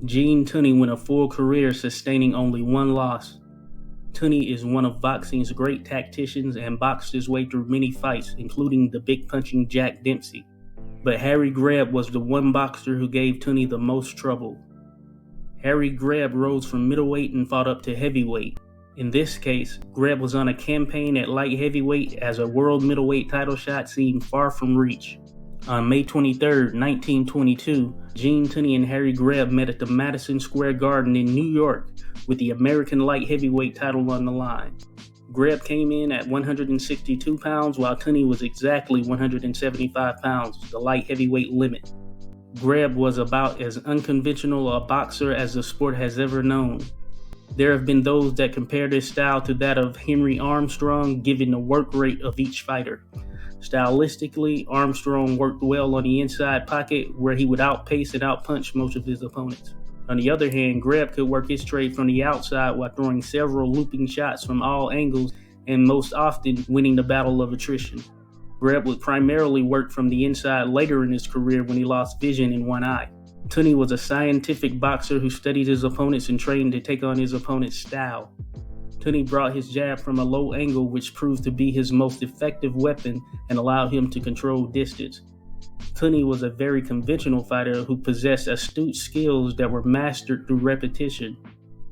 Gene Tunney went a full career sustaining only one loss. Tunney is one of boxing's great tacticians and boxed his way through many fights, including the big punching Jack Dempsey. But Harry Greb was the one boxer who gave Tunney the most trouble. Harry Greb rose from middleweight and fought up to heavyweight. In this case, Greb was on a campaign at light heavyweight as a world middleweight title shot seemed far from reach. On May 23, 1922, Gene Tunney and Harry Greb met at the Madison Square Garden in New York with the American light heavyweight title on the line. Greb came in at 162 pounds while Tunney was exactly 175 pounds, the light heavyweight limit. Greb was about as unconventional a boxer as the sport has ever known. There have been those that compare this style to that of Henry Armstrong, given the work rate of each fighter. Stylistically, Armstrong worked well on the inside pocket where he would outpace and outpunch most of his opponents. On the other hand, Greb could work his trade from the outside while throwing several looping shots from all angles and most often winning the battle of attrition. Greb would primarily work from the inside later in his career when he lost vision in one eye. Tunney was a scientific boxer who studied his opponents and trained to take on his opponent's style. Tunney brought his jab from a low angle, which proved to be his most effective weapon and allowed him to control distance. Tunney was a very conventional fighter who possessed astute skills that were mastered through repetition.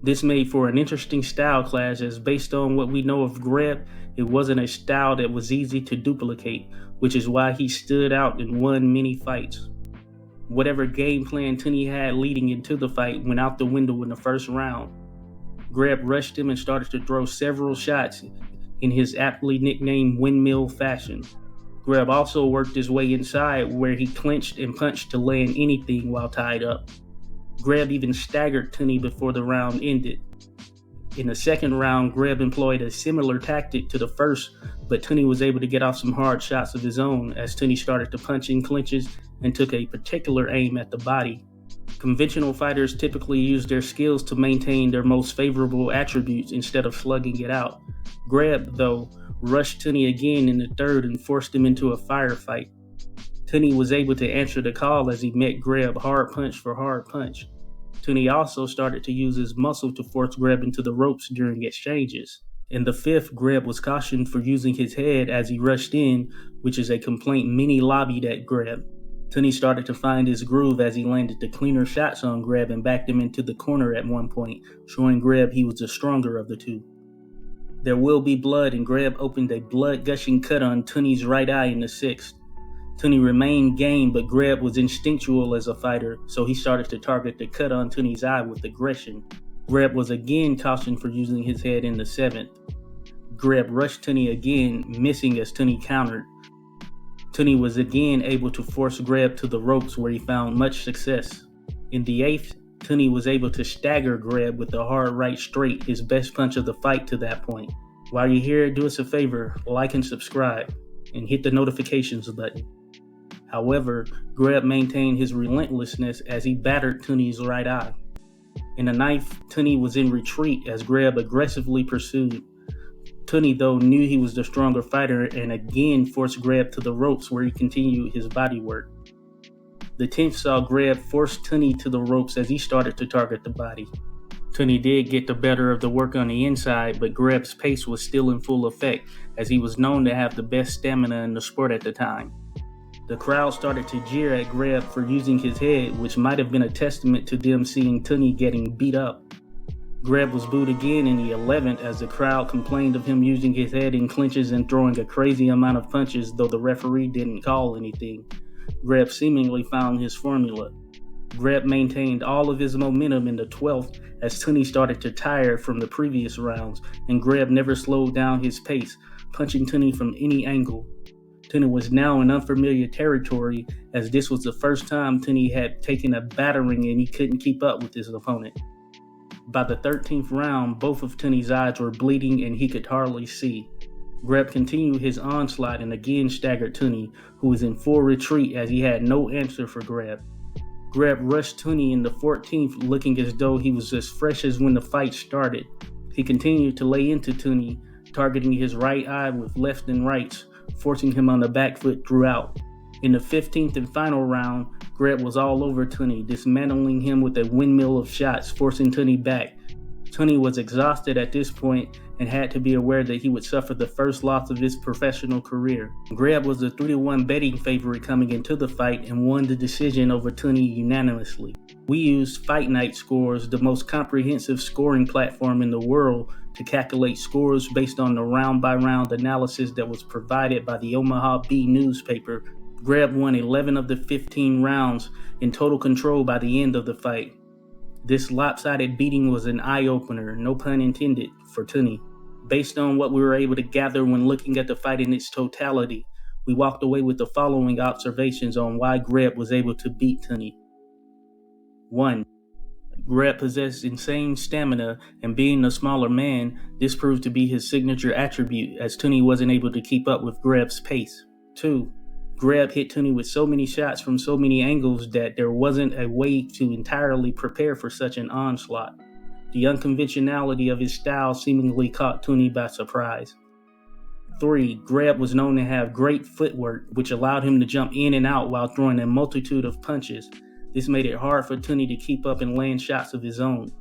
This made for an interesting style clash, as based on what we know of Greb, it wasn't a style that was easy to duplicate, which is why he stood out and won many fights. Whatever game plan Tunney had leading into the fight went out the window in the first round. Greb rushed him and started to throw several shots in his aptly nicknamed windmill fashion. Greb also worked his way inside where he clinched and punched to land anything while tied up. Greb even staggered Tunney before the round ended. In the second round, Greb employed a similar tactic to the first, but Tunney was able to get off some hard shots of his own as Tunney started to punch in clinches and took a particular aim at the body. Conventional fighters typically use their skills to maintain their most favorable attributes instead of slugging it out. Greb, though, rushed Tunney again in the third and forced him into a firefight. Tunney was able to answer the call as he met Greb hard punch for hard punch. Tunney also started to use his muscle to force Greb into the ropes during exchanges. In the fifth, Greb was cautioned for using his head as he rushed in, which is a complaint many lobbied at Greb. Tunney started to find his groove as he landed the cleaner shots on Greb and backed him into the corner at one point, showing Greb he was the stronger of the two. There will be blood, and Greb opened a blood-gushing cut on Tunney's right eye in the sixth. Tunney remained game, but Greb was instinctual as a fighter, so he started to target the cut on Tunney's eye with aggression. Greb was again cautioned for using his head in the seventh. Greb rushed Tunney again, missing as Tunney countered. Tunney was again able to force Greb to the ropes where he found much success. In the eighth, Tunney was able to stagger Greb with a hard right straight, his best punch of the fight to that point. While you're here, do us a favor, like and subscribe, and hit the notifications button. However, Greb maintained his relentlessness as he battered Tunney's right eye. In the ninth, Tunney was in retreat as Greb aggressively pursued. Tunney, though, knew he was the stronger fighter and again forced Greb to the ropes where he continued his body work. The 10th saw Greb force Tunney to the ropes as he started to target the body. Tunney did get the better of the work on the inside, but Greb's pace was still in full effect as he was known to have the best stamina in the sport at the time. The crowd started to jeer at Greb for using his head, which might have been a testament to them seeing Tunney getting beat up. Greb was booed again in the 11th as the crowd complained of him using his head in clinches and throwing a crazy amount of punches, though the referee didn't call anything. Greb seemingly found his formula. Greb maintained all of his momentum in the 12th as Tunney started to tire from the previous rounds, and Greb never slowed down his pace, punching Tunney from any angle. Tunney was now in unfamiliar territory as this was the first time Tunney had taken a battering and he couldn't keep up with his opponent. By the 13th round, both of Tunney's eyes were bleeding and he could hardly see. Greb continued his onslaught and again staggered Tunney, who was in full retreat as he had no answer for Greb. Greb rushed Tunney in the 14th, looking as though he was as fresh as when the fight started. He continued to lay into Tunney, targeting his right eye with left and rights, forcing him on the back foot throughout. In the 15th and final round, Greb was all over Tunney, dismantling him with a windmill of shots, forcing Tunney back. Tunney was exhausted at this point and had to be aware that he would suffer the first loss of his professional career. Greb was a 3-1 betting favorite coming into the fight and won the decision over Tunney unanimously. We used Fight Night Scores, the most comprehensive scoring platform in the world, to calculate scores based on the round-by-round analysis that was provided by the Omaha Bee newspaper. Greb won 11 of the 15 rounds in total control by the end of the fight. This lopsided beating was an eye-opener, no pun intended, for Tunney. Based on what we were able to gather when looking at the fight in its totality, we walked away with the following observations on why Greb was able to beat Tunney. 1. Greb possessed insane stamina, and being a smaller man, this proved to be his signature attribute, as Tunney wasn't able to keep up with Greb's pace. 2. Greb hit Tunney with so many shots from so many angles that there wasn't a way to entirely prepare for such an onslaught. The unconventionality of his style seemingly caught Tunney by surprise. 3. Greb was known to have great footwork, which allowed him to jump in and out while throwing a multitude of punches. This made it hard for Tunney to keep up and land shots of his own.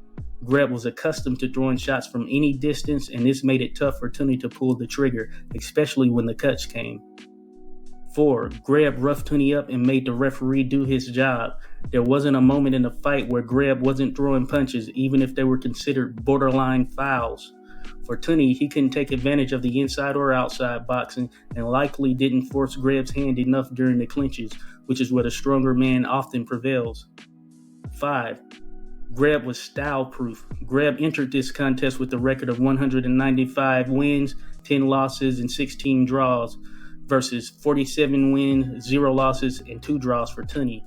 Greb was accustomed to throwing shots from any distance, and this made it tough for Tunney to pull the trigger, especially when the cuts came. 4. Greb roughed Tunney up and made the referee do his job. There wasn't a moment in the fight where Greb wasn't throwing punches, even if they were considered borderline fouls. For Tunney, he couldn't take advantage of the inside or outside boxing and likely didn't force Greb's hand enough during the clinches, which is where the stronger man often prevails. 5. Greb was style-proof. Greb entered this contest with a record of 195 wins, 10 losses, and 16 draws, versus 47 wins, 0 losses, and 2 draws for Tunney.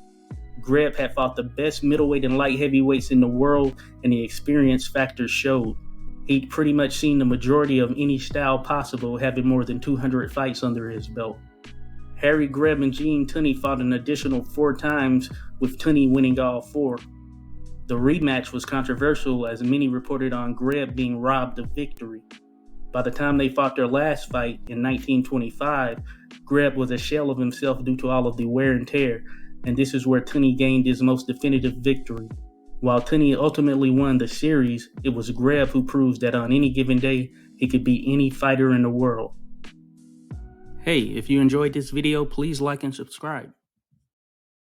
Greb had fought the best middleweight and light heavyweights in the world, and the experience factor showed. He'd pretty much seen the majority of any style possible, having more than 200 fights under his belt. Harry Greb and Gene Tunney fought an additional 4 times, with Tunney winning all 4. The rematch was controversial, as many reported on Greb being robbed of victory. By the time they fought their last fight in 1925, Greb was a shell of himself due to all of the wear and tear, and this is where Tunney gained his most definitive victory. While Tunney ultimately won the series, it was Greb who proved that on any given day, he could beat any fighter in the world. Hey, if you enjoyed this video, please like and subscribe.